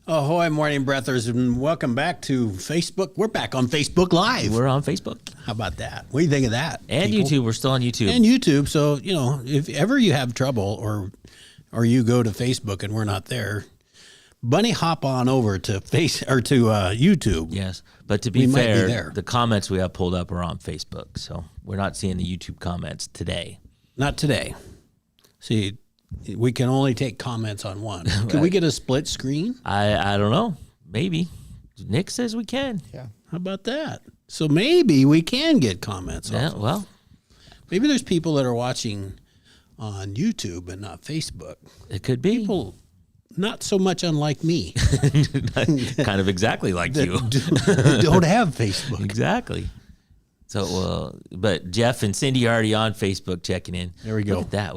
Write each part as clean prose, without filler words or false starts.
Ahoy, morning breathers, and welcome back to Facebook. We're back on Facebook Live. We're on Facebook. How about that? What do you think of that? And people? YouTube. We're still on YouTube. And YouTube. So, if ever you have trouble or you go to Facebook and we're not there, bunny hop on over to YouTube. Yes. But to be fair, the comments we have pulled up are on Facebook. So we're not seeing the YouTube comments today. Not today. See, we can only take comments on one. Can we get a split screen? I don't know. Maybe. Nick says we can. Yeah. How about that? So maybe we can get comments. Yeah, off. well. Maybe there's people that are watching on YouTube and not Facebook. It could be. People not so much unlike me. Kind of exactly like you. Don't have Facebook. Exactly. So, but Jeff and Cindy are already on Facebook checking in. There we go. Look at that.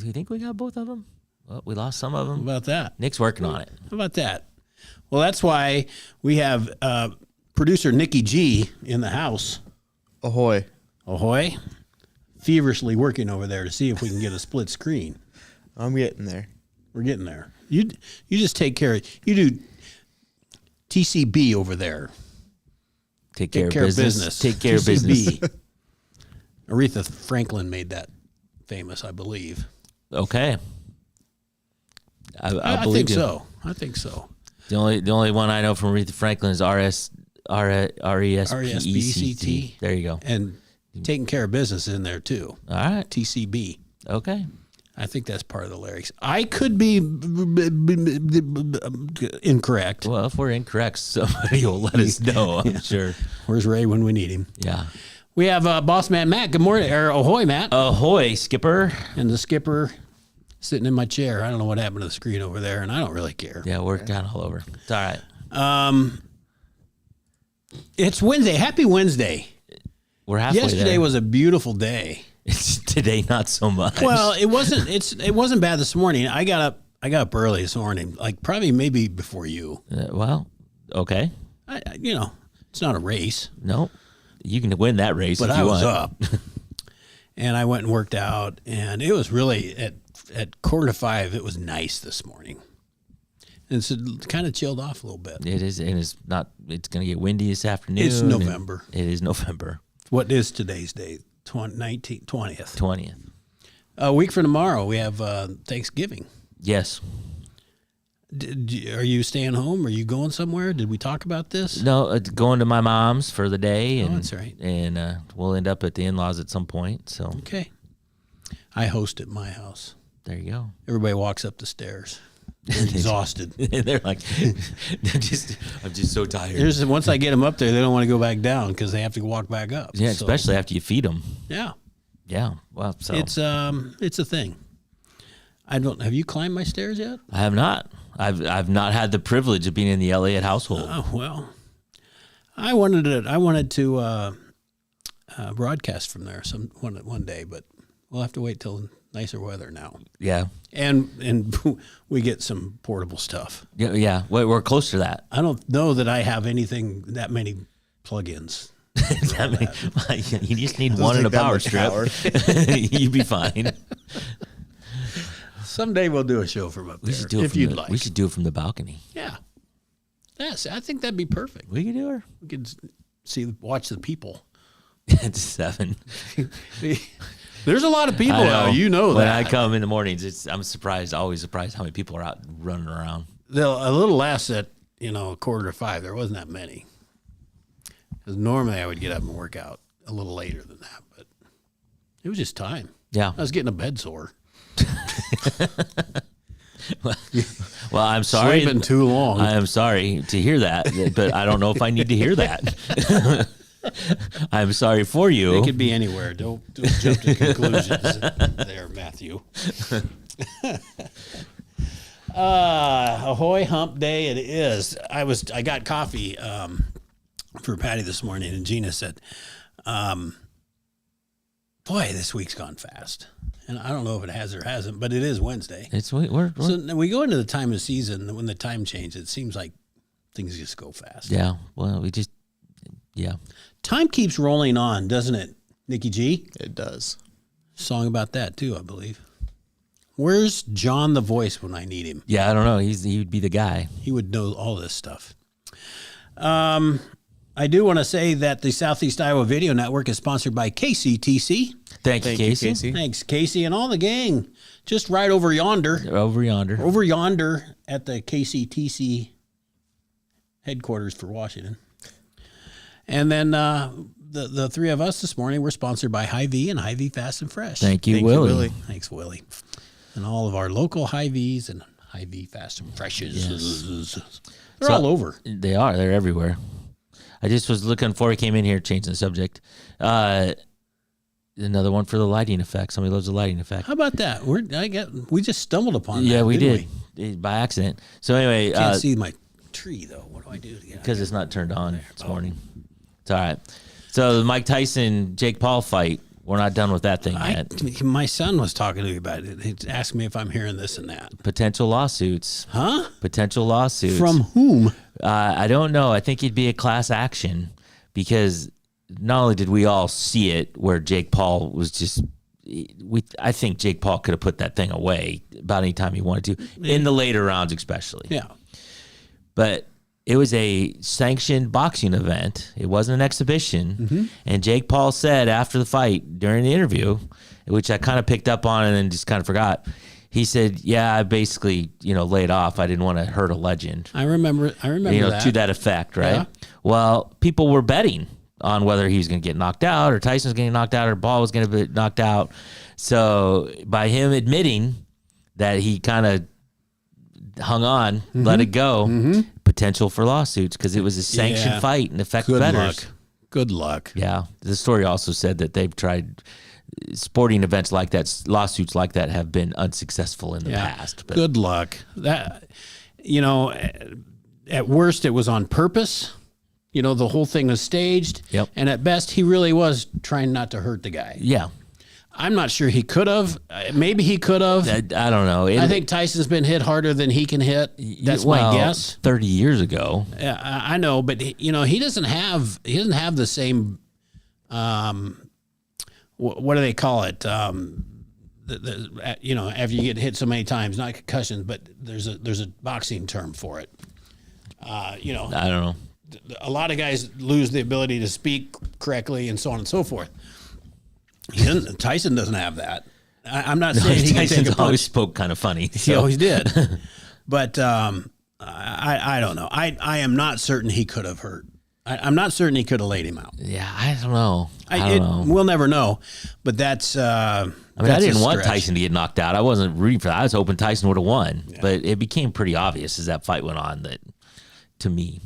You think we got both of them? Well, we lost some of them. How about that? Nick's working on it. How about that? Well, that's why we have producer Nikki G in the house. Ahoy. Ahoy. Feverishly working over there to see if we can get a split screen. I'm getting there. We're getting there. You just take care of, you do TCB over there. Take care of business. Take care of business. Aretha Franklin made that famous, I believe. Okay. I think so. I think so. The only one I know from Aretha Franklin is R-E-S-P-E-C-T. There you go. And taking care of business is in there too. All right. TCB. Okay. I think that's part of the lyrics. I could be incorrect. Well, if we're incorrect, somebody will let us know, I'm sure. Where's Ray when we need him? Yeah. We have Boss Man Matt. Good morning. Or ahoy, Matt. Ahoy, Skipper. And the skipper sitting in my chair. I don't know what happened to the screen over there, and I don't really care. Yeah, we're kind of all over. It's all right. It's Wednesday. Happy Wednesday. We're halfway Yesterday there. was a beautiful day. It's today, not so much. Well, it wasn't. It wasn't bad this morning. I got up early this morning, like probably maybe before you. Well, okay. It's not a race. No, you can win that race But if you I was want. up, and I went and worked out, and it was really at 4:45. It was nice this morning, and so it kind of chilled off a little bit. It is, and it's not. It's going to get windy this afternoon. It's November. It is November. What is today's date? 20th. 20th. A week from tomorrow, we have Thanksgiving. Yes. Are you staying home? Are you going somewhere? Did we talk about this? No, going to my mom's for the day. And, that's right. And we'll end up at the in-laws at some point. So Okay. I host at my house. There you go. Everybody walks up the stairs. They're exhausted. They're like, I'm just so tired. Once I get them up there, they don't want to go back down because they have to walk back up. Yeah, especially after you feed them. Yeah. Yeah. Well, so it's a thing. Have you climbed my stairs yet? I have not. I've not had the privilege of being in the Elliott household. Oh well, I wanted to broadcast from there one day, but we'll have to wait till nicer weather now. Yeah. And we get some portable stuff. Yeah. Yeah. We're close to that. I don't know that I have that many plugins. You just need one and a power strip. You'd be fine. Someday we'll do a show from up there if you'd like. We should do it from the balcony. Yeah. Yes, I think that'd be perfect. We could do it. We could watch the people. It's 7. There's a lot of people out. You know when that. I come in the mornings, I'm always surprised how many people are out running around. A little less at 4:45. There wasn't that many. Because normally I would get up and work out a little later than that, but it was just time. Yeah. I was getting a bed sore. Well, I'm sorry. Sleeping too long. I am sorry to hear that, but I don't know if I need to hear that. I'm sorry for you. It could be anywhere. Don't jump to conclusions there, Matthew. Ahoy hump day it is. I got coffee for Patty this morning, and Gina said, boy, this week's gone fast. And I don't know if it has or hasn't, but it is Wednesday. So we go into the time of season when the time changes. It seems like things just go fast. Yeah. Well, yeah. Time keeps rolling on, doesn't it, Nikki G? It does. Song about that too, I believe. Where's John the Voice when I need him? Yeah, I don't know. He would be the guy. He would know all this stuff. I do want to say that the Southeast Iowa Video Network is sponsored by KCTC. Thank you, Casey. Thanks, Casey, and all the gang. Just right over yonder. Over yonder. Over yonder at the KCTC headquarters for Washington. And then the three of us this morning were sponsored by Hy-Vee and Hy-Vee Fast and Fresh. Thank you, Willie. Thanks, Willie. And all of our local Hy-Vees and Hy-Vee Fast and Freshes. Yes. They're all over. They are. They're everywhere. I just was looking before I came in here, changing the subject. Another one for the lighting effect. Somebody loves the lighting effect. How about that? We just stumbled upon that. Yeah, we didn't did. By accident. So anyway. Can't see my tree, though. What do I do? Because it's not turned on this morning. It's all right. So the Mike Tyson, Jake Paul fight, we're not done with that thing yet. My son was talking to me about it. He asked me if I'm hearing this and that. Potential lawsuits. Huh? Potential lawsuits. From whom? I don't know. I think it'd be a class action because not only did we all see it where Jake Paul was just I think Jake Paul could have put that thing away about any time he wanted to, in the later rounds especially. Yeah. But it was a sanctioned boxing event. It wasn't an exhibition. Mm-hmm. And Jake Paul said after the fight during the interview, which I kind of picked up on and then just kind of forgot, he said, yeah, I basically, laid off. I didn't want to hurt a legend. I remember that. To that effect, right? Yeah. Well, people were betting on whether he was going to get knocked out or Tyson was going to get knocked out or Paul was going to be knocked out. So by him admitting that he kind of hung on, mm-hmm. let it go, mm-hmm. potential for lawsuits because it was a sanctioned fight and affect bettors. Good luck. Yeah. The story also said that they've tried sporting events like that, lawsuits like that have been unsuccessful in the past. But good luck. That, at worst it was on purpose. The whole thing was staged. Yep. And at best he really was trying not to hurt the guy. Yeah. I'm not sure he could have. Maybe he could have. I don't know. I think Tyson's been hit harder than he can hit. That's my guess. 30 years ago. Yeah, I know, but he doesn't have the same. What do they call it? After you get hit so many times, not concussions, but there's a boxing term for it. I don't know. A lot of guys lose the ability to speak correctly and so on and so forth. Tyson doesn't have that. I'm not saying he can take a punch. Always spoke kind of funny. So. He always did. But I don't know. I am not certain he could have hurt. I'm not certain he could have laid him out. Yeah, I don't know. I don't know. We'll never know. But that's. I didn't want Tyson to get knocked out. I wasn't rooting for that. I was hoping Tyson would have won. Yeah. But it became pretty obvious as that fight went on to me.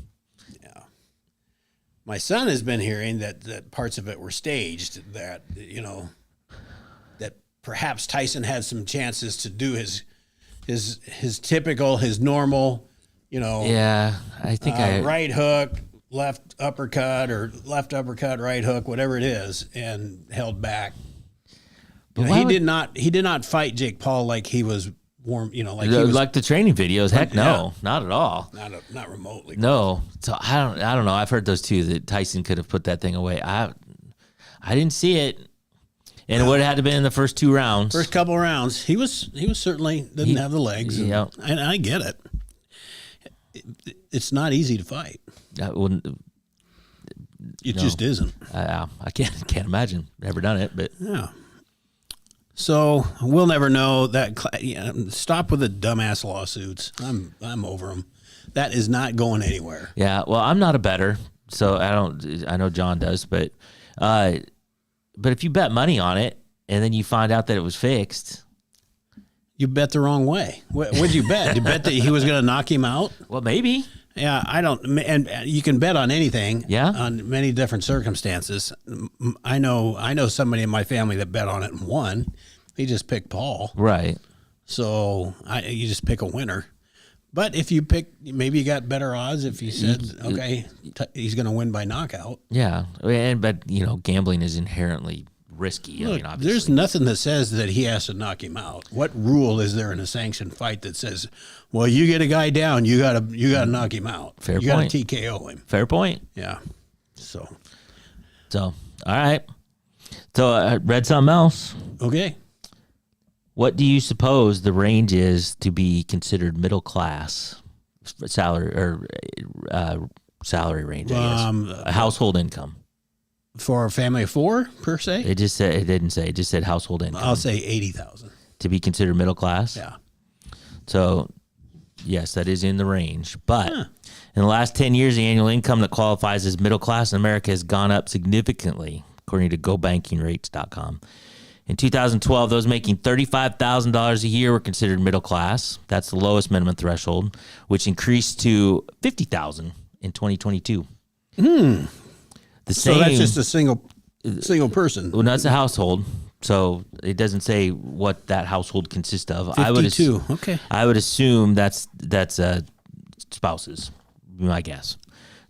My son has been hearing that parts of it were staged, that perhaps Tyson had some chances to do his typical, his normal, Yeah, I think right hook, left uppercut, right hook, whatever it is, and held back. But he did not fight Jake Paul like he was warm, like the training videos. Heck no, not at all. Not remotely. No. So I don't know. I've heard those too, that Tyson could have put that thing away. I didn't see it. And it would have had to been in the first two rounds. First couple of rounds. He was certainly didn't have the legs. Yeah. And I get it. It's not easy to fight. It just isn't. I can't imagine. Never done it, but yeah. So we'll never know that. Stop with the dumbass lawsuits. I'm over them. That is not going anywhere. Yeah. Well, I'm not a bettor, so I don't. I know John does, but if you bet money on it and then you find out that it was fixed, you bet the wrong way. What'd you bet? You bet that he was going to knock him out? Well, maybe. Yeah, I don't. And you can bet on anything. Yeah. On many different circumstances. I know somebody in my family that bet on it and won. He just picked Paul. Right. So you just pick a winner. But if you pick, maybe you got better odds if you said, okay, he's going to win by knockout. Yeah. But gambling is inherently risky. Look, there's nothing that says that he has to knock him out. What rule is there in a sanctioned fight that says, well, you get a guy down, you gotta knock him out. Fair point. You gotta TKO him. Fair point. Yeah. So, all right. So I read something else. Okay. What do you suppose the range is to be considered middle class salary or salary range? I guess. A household income. For a family of 4 per se, It just said it didn't say. It just said household income I'll say 80,000. to be considered middle class. Yeah. So, yes, that is in the range. But in the last 10 years, the annual income that qualifies as middle class in America has gone up significantly, according to GoBankingRates.com. In 2012, those making $35,000 a year were considered middle class. That's the lowest minimum threshold, which increased to $50,000 in 2022. The So same, that's just a single person. well, that's a household. So it doesn't say what that household consists of. 52. Okay. I would assume that's spouses. Would be my guess.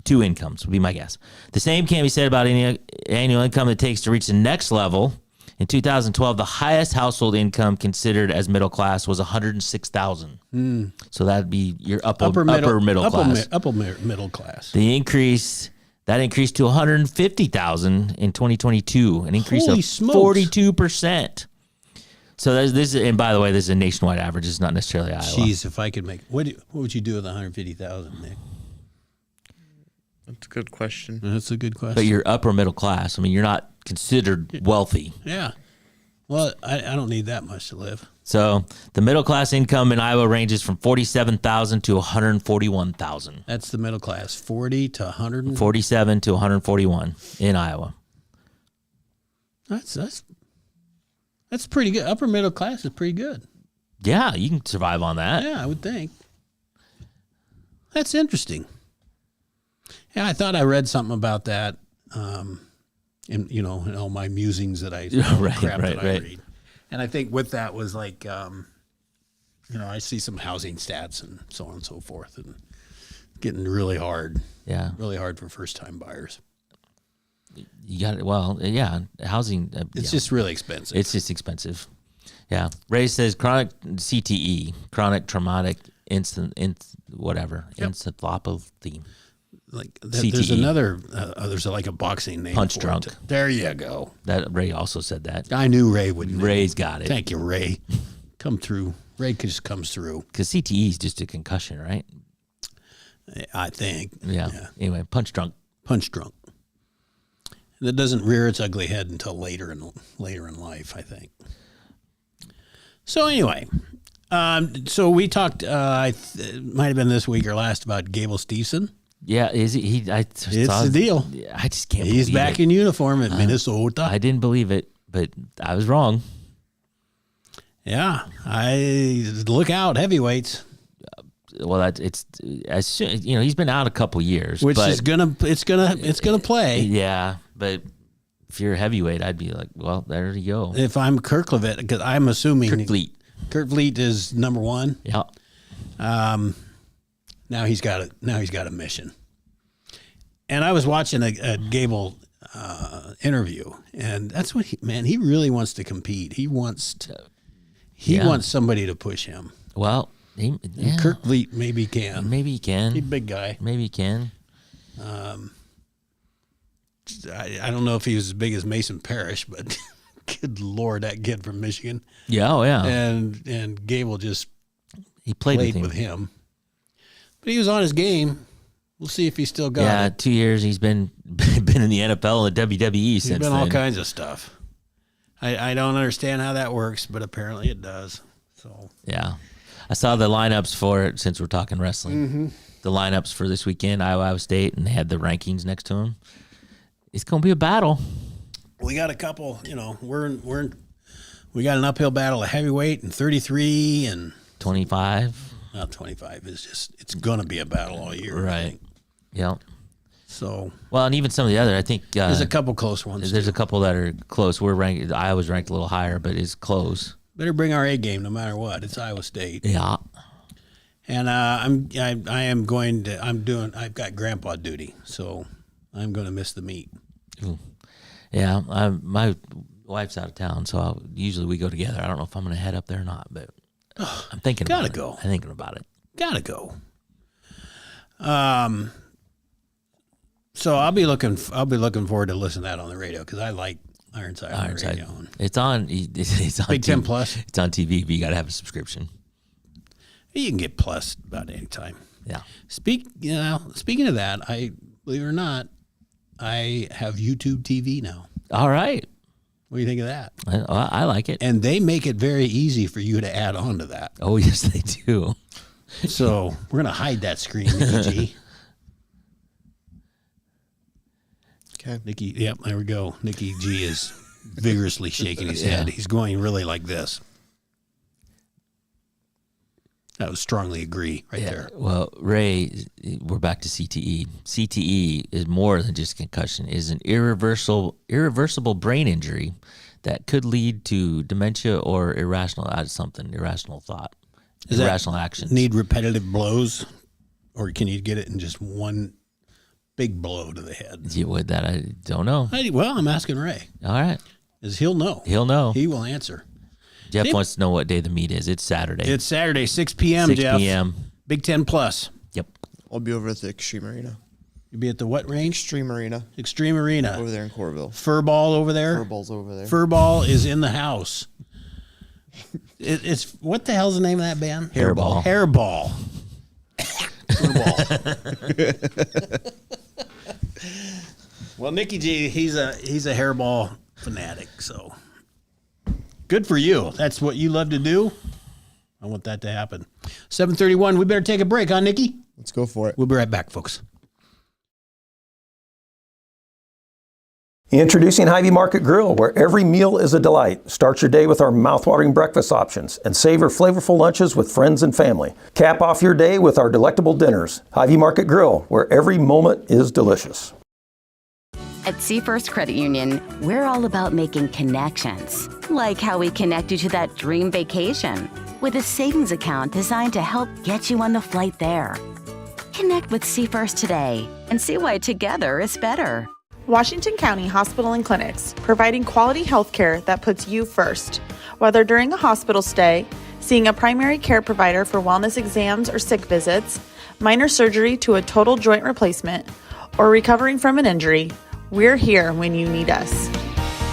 2 incomes would be my guess. The same can be said about any annual income it takes to reach the next level. In 2012, the highest household income considered as middle class was $106,000. So that'd be your upper middle class. Upper middle class. The increase that increased to $150,000 in 2022, an increase Holy of smokes. 42%. So this is, and by the way, this is a nationwide average. It's not necessarily Iowa. Jeez, if I could make what would you do with 150,000, Nick? That's a good question. That's a good question. But you're upper middle class. I mean, you're not considered wealthy. Yeah. Well, I don't need that much to live. So the middle class income in Iowa ranges from $47,000 to $141,000. That's the middle class, 40 to 100. 47 to 141 in Iowa. That's pretty good. Upper middle class is pretty good. Yeah, you can survive on that. Yeah, I would think. That's interesting. Yeah, I thought I read something about that. In all my musings that I Right. read, and I think with that was like, I see some housing stats and so on and so forth, and getting really hard for first time buyers. You got it. Well, yeah, housing. It's just really expensive. It's just expensive. Yeah. Ray says chronic CTE, chronic traumatic encephalopathy. like CTE. there's another. There's like a boxing name. Punch for drunk. it. There you go. That Ray also said that. I knew Ray would. know. Ray's got it. Thank you, Ray. Come through. Ray just comes through. Because CTE is just a concussion, right? I think. Yeah. Anyway, punch drunk. Punch drunk. That doesn't rear its ugly head until later in life, I think. So anyway, so we talked. It might have been this week or last about Gable Steveson. Yeah, is he? It's the deal. I just can't. He's believe back it. in uniform at Minnesota. I didn't believe it, but I was wrong. Yeah, I look out, heavyweights, Well, it's as soon, he's been out a couple years, which but, is it's gonna play. Yeah, but if you're a heavyweight, I'd be like, well, there you go. If I'm Kirk Levitt, because I'm assuming Kurt Fleet is number one. Yeah. Now he's got a mission. And I was watching a Gable interview, and that's what he really wants to compete. He wants somebody to push him. Well, Kirk Fleet maybe can. Maybe he can. He's a big guy. Maybe he can. I don't know if he was as big as Mason Parrish, but good Lord, that kid from Michigan. Yeah, oh yeah. And Gable just He played with him. But he was on his game. We'll see if he still got it. 2 years he's been in the NFL and the WWE He's since been then. all kinds of stuff. I don't understand how that works, but apparently it does. So Yeah. I saw the lineups for it since we're talking wrestling. Mm-hmm. The lineups for this weekend, Iowa State, and they had the rankings next to them. It's going to be a battle. we got a couple. We got an uphill battle of heavyweight and 33 and 25. not 25. It's going to be a battle all year. I Right. think. Yeah. So Well, and even some of the other, I think there's a couple close ones. there's a couple that are close. We're ranked. Iowa's ranked a little higher, but it's close. Better bring our A game no matter what. It's Iowa State. Yeah. And I've got grandpa duty, so I'm going to miss the meet. Yeah. My wife's out of town, so usually we go together. I don't know if I'm going to head up there or not, but I'm thinking about it. Go. I'm thinking about it. Gotta go. So I'll be looking forward to listening to that on the radio because I like Ironside. Ironside. Radio. It's on. It's on Big Ten TV. Plus. It's on TV, but you got to have a subscription. You can get Plus about any time. Yeah. Speaking of that, I believe it or not, I have YouTube TV now. All right. What do you think of that? I like it. And they make it very easy for you to add on to that. Oh, yes, they do. So we're going to hide that screen, Nikki G. Okay. Nikki, yep, there we go. Nikki G is vigorously shaking his head. He's going really like this. That was strongly agree right there. Well, Ray, we're back to CTE. CTE is more than just concussion. It is an irreversible brain injury that could lead to dementia or irrational thought, irrational action. Need repetitive blows, or can you get it in just one big blow to the head? With that, I don't know. Well, I'm asking Ray. All right. He'll know. He'll know. He will answer. Jeff wants to know what day the meet is. It's Saturday. It's Saturday, 6 p.m., 6 Jeff. p.m. Big Ten Plus. Yep. I'll be over at the Extreme Arena. You'll be at the what range? Extreme Arena. Extreme Arena. Over there in Corville. Furball over there? Furball's over there. Furball is in the house. It's what the hell's the name of that band? Hairball. Hairball. Furball. Well, Nicky G, he's a hairball fanatic, so good for you. That's what you love to do. I want that to happen. 7:31. We better take a break, huh, Nikki? Let's go for it. We'll be right back, folks. Introducing Hy-Vee Market Grill, where every meal is a delight. Start your day with our mouthwatering breakfast options and savor flavorful lunches with friends and family. Cap off your day with our delectable dinners. Hy-Vee Market Grill, where every moment is delicious. At Seafirst Credit Union, we're all about making connections, like how we connect you to that dream vacation with a savings account designed to help get you on the flight there. Connect with Seafirst today and see why together is better. Washington County Hospital and Clinics, providing quality health care that puts you first. Whether during a hospital stay, seeing a primary care provider for wellness exams or sick visits, minor surgery to a total joint replacement, or recovering from an injury, we're here when you need us.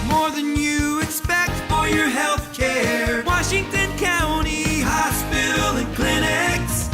More than you expect for your health care. Washington County Hospital and Clinics.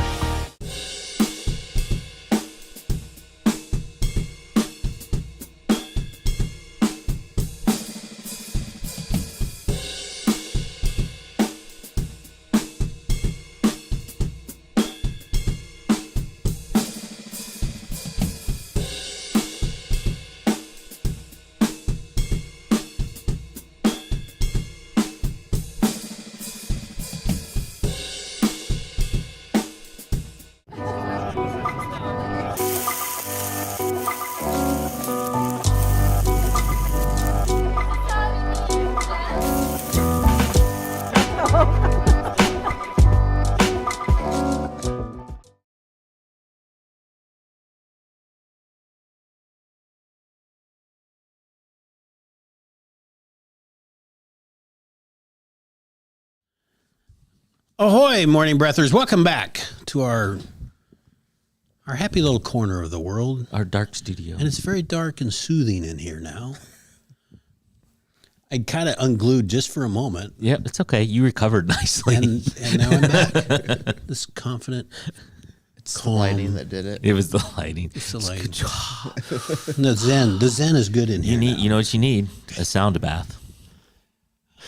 Ahoy, morning breathers. Welcome back to our happy little corner of the world. Our dark studio. And it's very dark and soothing in here now. I kind of unglued just for a moment. Yep, it's okay. You recovered nicely. And now I'm back. This confident. It's the lighting that did it. It was the lighting. It's the lighting. The zen is good in here. You know what you need? A sound bath.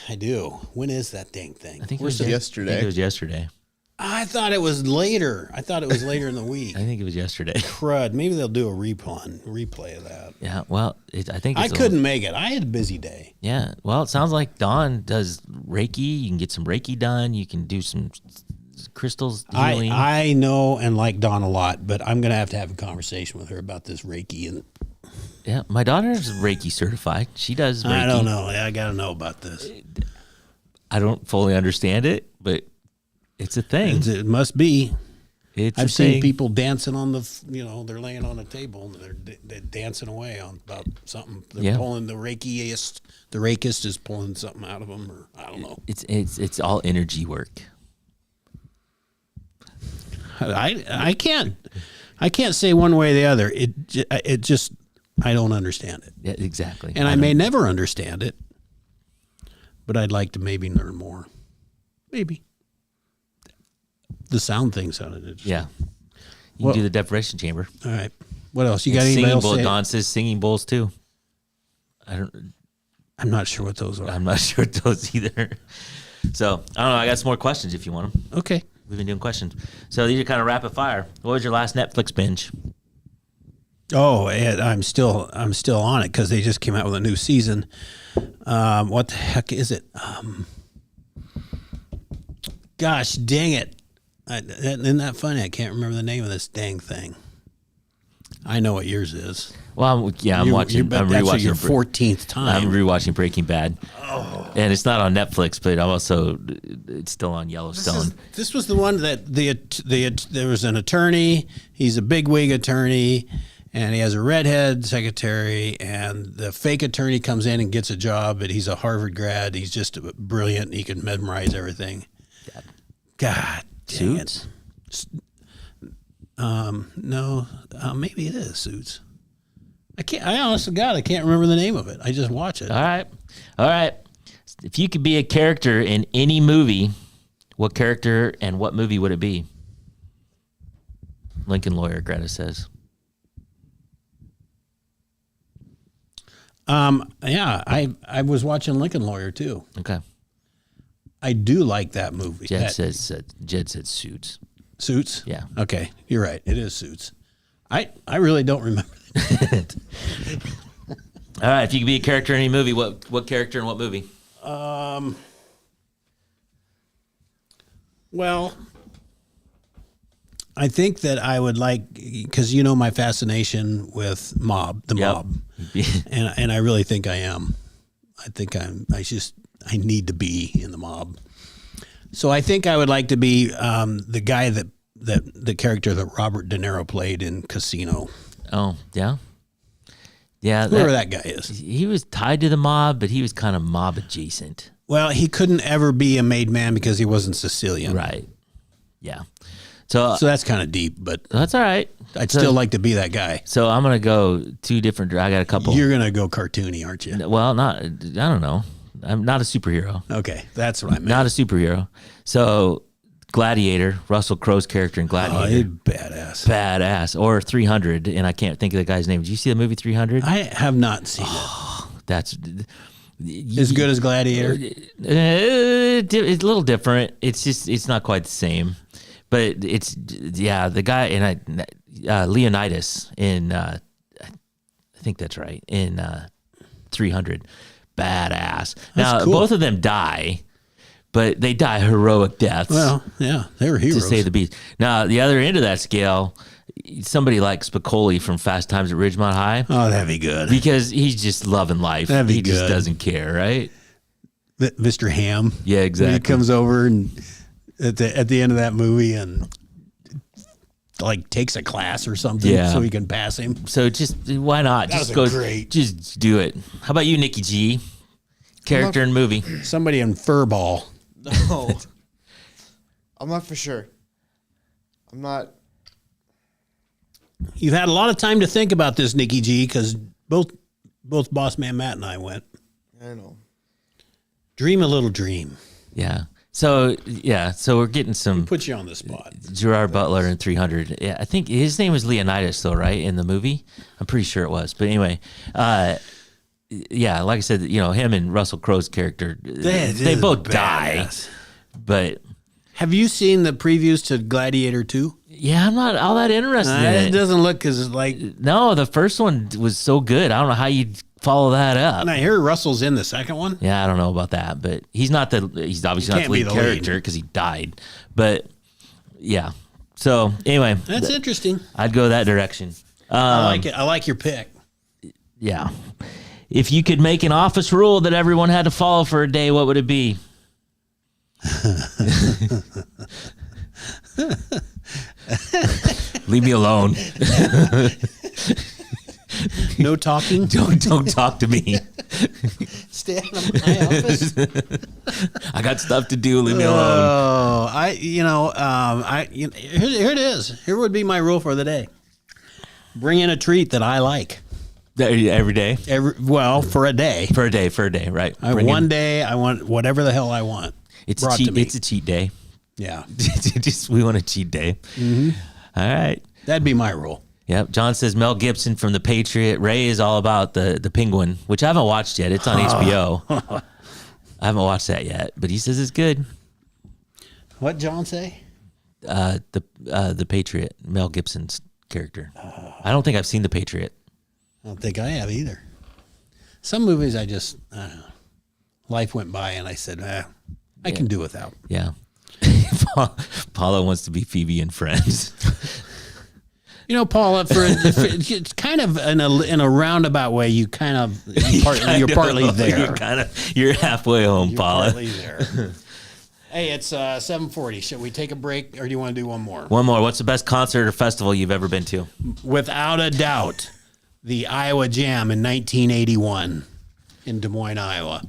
I do. When is that dang thing? I think Where's it was yesterday? I think it was yesterday. I thought it was later. In the week. I think it was yesterday. Crud. Maybe they'll do a replay of that. Yeah. Well, I think I it's couldn't make it. I had a busy day. Yeah. Well, it sounds like Dawn does Reiki. You can get some Reiki done. You can do some crystals healing. I know and like Dawn a lot, but I'm going to have a conversation with her about this Reiki. And Yeah, my daughter's Reiki certified. She does Reiki. I don't know. I got to know about this. I don't fully understand it, but it's a thing. It must be. I've seen thing. people dancing on they're laying on a table and they're dancing away on about something. They're pulling the reikist is pulling something out of them, or I don't know. It's all energy work. I can't say one way or the other. It just I don't understand it. Yeah, exactly. And I may never understand it. but I'd like to maybe learn more. Maybe. The sound thing sounded interesting. Yeah. You can do the deprivation chamber. All right. What else? You got And anything singing else? bowl. to say? Don says singing bowls too. I'm not sure what those are. I'm not sure those either. So I don't know. I got some more questions if you want them. Okay. We've been doing questions. So these are kind of rapid fire. What was your last Netflix binge? Oh, and I'm still on it because they just came out with a new season. What the heck is it? Gosh, dang it! Isn't that funny? I can't remember the name of this dang thing. I know what yours is. Well, I'm watching. I'm That's rewatching your Bre- 14th time. I'm rewatching Breaking Bad. Oh. And it's not on Netflix, but it's still on Yellowstone. This was the one that there was an attorney. He's a bigwig attorney, and he has a redhead secretary. And the fake attorney comes in and gets a job, but he's a Harvard grad. He's just brilliant. He can memorize everything. God dang it. No, maybe it is Suits. I honestly, God, I can't remember the name of it. I just watch it. All right. If you could be a character in any movie, what character and what movie would it be? Lincoln Lawyer, Greta says. Yeah, I was watching Lincoln Lawyer too. Okay. I do like that movie. Jed said Suits. Suits? Yeah. Okay, you're right. It is Suits. I really don't remember that. All right. If you could be a character in any movie, what character and what movie? Well, I think that I would like, because you know my fascination with Yep. mob, and I really think I am. I think I need to be in the mob. So I think I would like to be the guy that the character that Robert De Niro played in Casino. Oh, yeah. Yeah. Whoever that guy is. He was tied to the mob, but he was kind of mob adjacent. Well, he couldn't ever be a made man because he wasn't Sicilian. Right. Yeah. So that's kind of deep, but that's all right. I'd still like to be that guy. So I'm going to go two different. I got a couple. You're going to go cartoony, aren't you? Well, I don't know. I'm not a superhero. Okay, that's what I meant. Not a superhero. So Gladiator, Russell Crowe's character in Oh, Gladiator. he's badass. Badass. Or 300, and I can't think of the guy's name. Did you see the movie 300? I have not seen it. That's As good as Gladiator? it's a little different. It's not quite the same, but the guy and Leonidas in I think that's right in 300, badass. Now cool. both of them die, but they die heroic deaths. Well, yeah, they were heroes. To say the least. Now the other end of that scale, somebody like Spicoli from Fast Times at Ridgemont High. Oh, that'd be good. Because he's just loving life. That'd be he just good. doesn't care, right? Mr. Ham. Yeah, exactly. When he comes over and at the end of that movie and like takes a class or something so he can pass him. So just why not? That Just was go. great. Just do it. How about you, Nikki G? Character in movie. Somebody in Furball. No. I'm not for sure. I'm not. You've had a lot of time to think about this, Nikki G, because both Boss Man Matt and I went. I know. Dream a little dream. Yeah. So we're getting some Put you on the spot. Gerard Butler in 300. Yeah, I think his name was Leonidas, though, right? In the movie, I'm pretty sure it was. But anyway, yeah, like I said, him and Russell Crowe's character, they both die. But have you seen the previews to Gladiator 2? yeah, I'm not all that interested in It it. doesn't look as like. No, the first one was so good. I don't know how you'd follow that up. And I hear Russell's in the second one. Yeah, I don't know about that, but he's obviously not the can't be lead the character lead. because he died. But yeah, so anyway, That's interesting. I'd go that direction. I like it. I like your pick. Yeah, if you could make an office rule that everyone had to follow for a day, what would it be? Leave me alone. No talking. Don't talk to me. Stay out of my office. I got stuff to do. Leave me alone. Oh, here it is. Here would be my rule for the day. Bring in a treat that I like. Every day? For a day. For a day, right. One day, I want whatever the hell I want. It's brought to me. It's a cheat day. Yeah. We want a cheat day. Mm-hmm. All right. That'd be my rule. Yep. John says Mel Gibson from The Patriot. Ray is all about the Penguin, which I haven't watched yet. It's on HBO. I haven't watched that yet, but he says it's good. What John say? The Patriot, Mel Gibson's character. I don't think I've seen The Patriot. I don't think I have either. Some movies I don't know. Life went by and I said, I can do without. Yeah. Paula wants to be Phoebe and Friends. You know, Paula, it's kind of in a roundabout way. You're partly there. You're halfway home, You're Paula. partly there. Hey, it's 7:40. Should we take a break, or do you want to do one more? One more. What's the best concert or festival you've ever been to? Without a doubt, the Iowa Jam in 1981 in Des Moines, Iowa,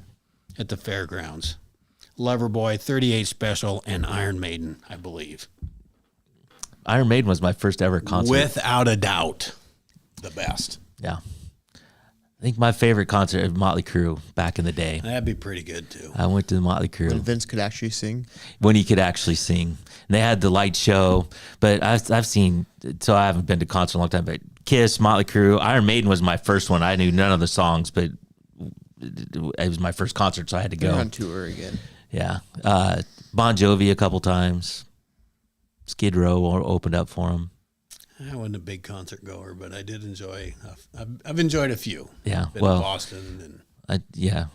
at the fairgrounds. Loverboy, 38 Special, and Iron Maiden, I believe. Iron Maiden was my first ever concert. Without a doubt, the best. Yeah. I think my favorite concert was Motley Crue back in the day. That'd be pretty good, too. I went to the Motley Crue. When Vince could actually sing. When he could actually sing. And they had the light show. But I've seen, so I haven't been to concert in a long time, but Kiss, Motley Crue, Iron Maiden was my first one. I knew none of the songs, but it was my first concert, so I had to go. They're on tour again. Yeah. Bon Jovi a couple times. Skid Row opened up for him. I wasn't a big concert goer, but I did enjoy. I've enjoyed a few. Yeah, been to Boston and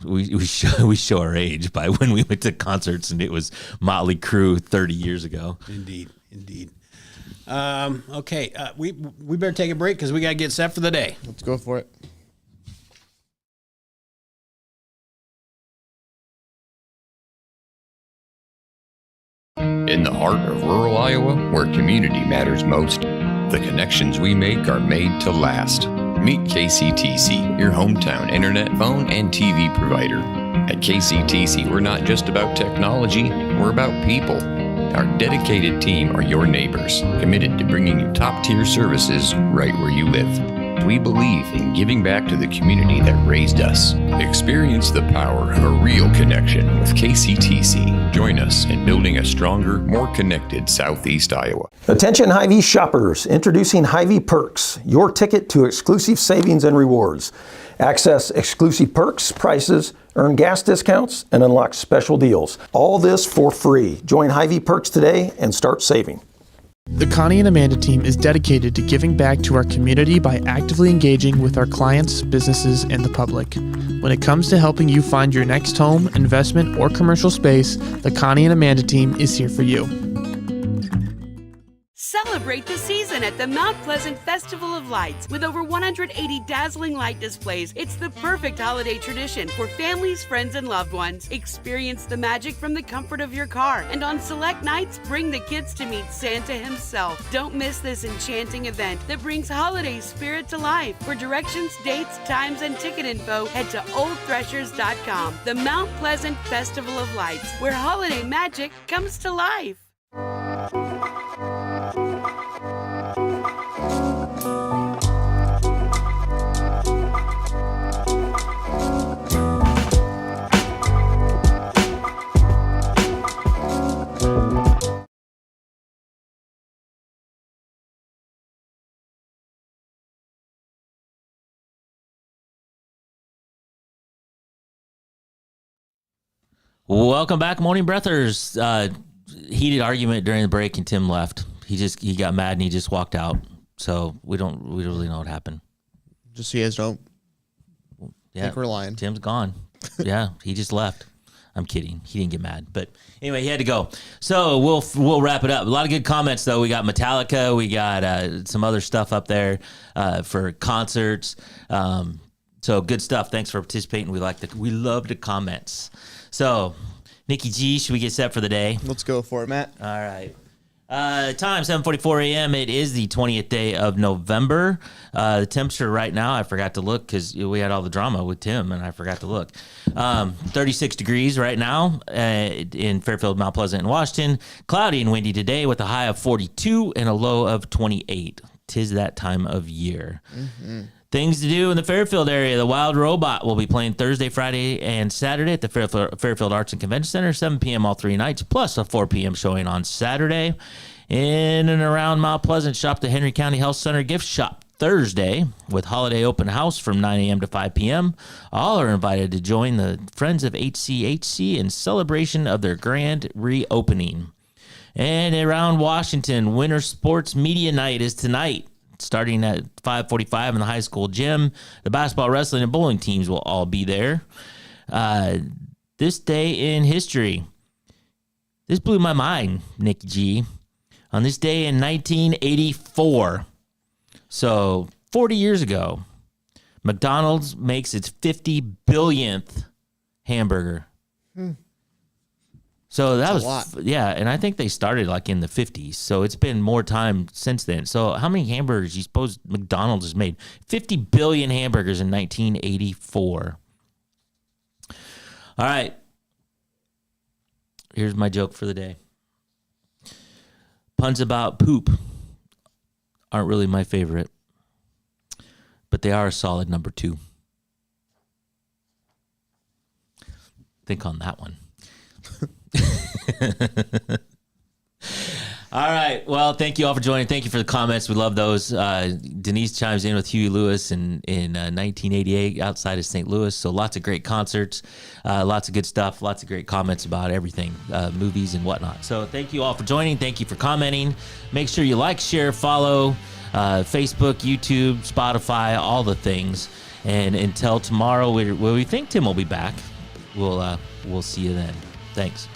we show our age by when we went to concerts, and it was Motley Crue 30 years ago. Indeed. Okay, we better take a break because we got to get set for the day. Let's go for it. In the heart of rural Iowa, where community matters most, the connections we make are made to last. Meet KCTC, your hometown internet, phone, and TV provider. At KCTC, we're not just about technology, we're about people. Our dedicated team are your neighbors, committed to bringing you top-tier services right where you live. We believe in giving back to the community that raised us. Experience the power of a real connection with KCTC. Join us in building a stronger, more connected Southeast Iowa. Attention Hy-Vee shoppers, introducing Hy-Vee Perks, your ticket to exclusive savings and rewards. Access exclusive perks, prices, earn gas discounts, and unlock special deals. All this for free. Join Hy-Vee Perks today and start saving. The Connie and Amanda team is dedicated to giving back to our community by actively engaging with our clients, businesses, and the public. When it comes to helping you find your next home, investment, or commercial space, the Connie and Amanda team is here for you. Celebrate the season at the Mount Pleasant Festival of Lights. With over 180 dazzling light displays, it's the perfect holiday tradition for families, friends, and loved ones. Experience the magic from the comfort of your car, and on select nights, bring the kids to meet Santa himself. Don't miss this enchanting event that brings holiday spirit to life. For directions, dates, times, and ticket info, head to oldthreshers.com. The Mount Pleasant Festival of Lights, where holiday magic comes to life. Welcome back, Morning Breathers. Heated argument during the break, and Tim left. He got mad and he just walked out. So we don't really know what happened. Just so you guys don't think we're lying. Tim's gone. Yeah, he just left. I'm kidding. He didn't get mad, but anyway, he had to go. So we'll wrap it up. A lot of good comments though. We got Metallica. We got some other stuff up there for concerts. So good stuff. Thanks for participating. We love the comments. So, Nikki G, should we get set for the day? Let's go for it, Matt. All right. Time, 7:44 a.m. It is the 20th day of November. The temperature right now, I forgot to look because we had all the drama with Tim, and I forgot to look. 36 degrees right now in Fairfield, Mount Pleasant, and Washington. Cloudy and windy today with a high of 42 and a low of 28. 'Tis that time of year. Mm-hmm. Things to do in the Fairfield area. The Wild Robot will be playing Thursday, Friday, and Saturday at the Fairfield Arts and Convention Center, 7 p.m. all 3 nights, plus a 4 p.m. showing on Saturday. In and around Mount Pleasant, shop the Henry County Health Center gift shop Thursday with holiday open house from 9 a.m. to 5 p.m. All are invited to join the Friends of HCHC in celebration of their grand reopening. And around Washington, Winter Sports Media Night is tonight, starting at 5:45 in the high school gym. The basketball, wrestling, and bowling teams will all be there. This day in history. This blew my mind, Nikki G. On this day in 1984, so 40 years ago, McDonald's makes its 50 billionth hamburger. So that was a lot. Yeah, and I think they started like in the 50s, so it's been more time since then. So how many hamburgers do you suppose McDonald's has made? 50 billion hamburgers in 1984. All right. Here's my joke for the day. Puns about poop aren't really my favorite, but they are a solid number 2. Think on that one. All right. Well, thank you all for joining. Thank you for the comments. We love those. Denise chimes in with Huey Lewis in 1988 outside of St. Louis. So lots of great concerts, lots of good stuff, lots of great comments about everything, movies and whatnot. So thank you all for joining. Thank you for commenting. Make sure you like, share, follow Facebook, YouTube, Spotify, all the things. And until tomorrow, where we think Tim will be back, we'll see you then. Thanks.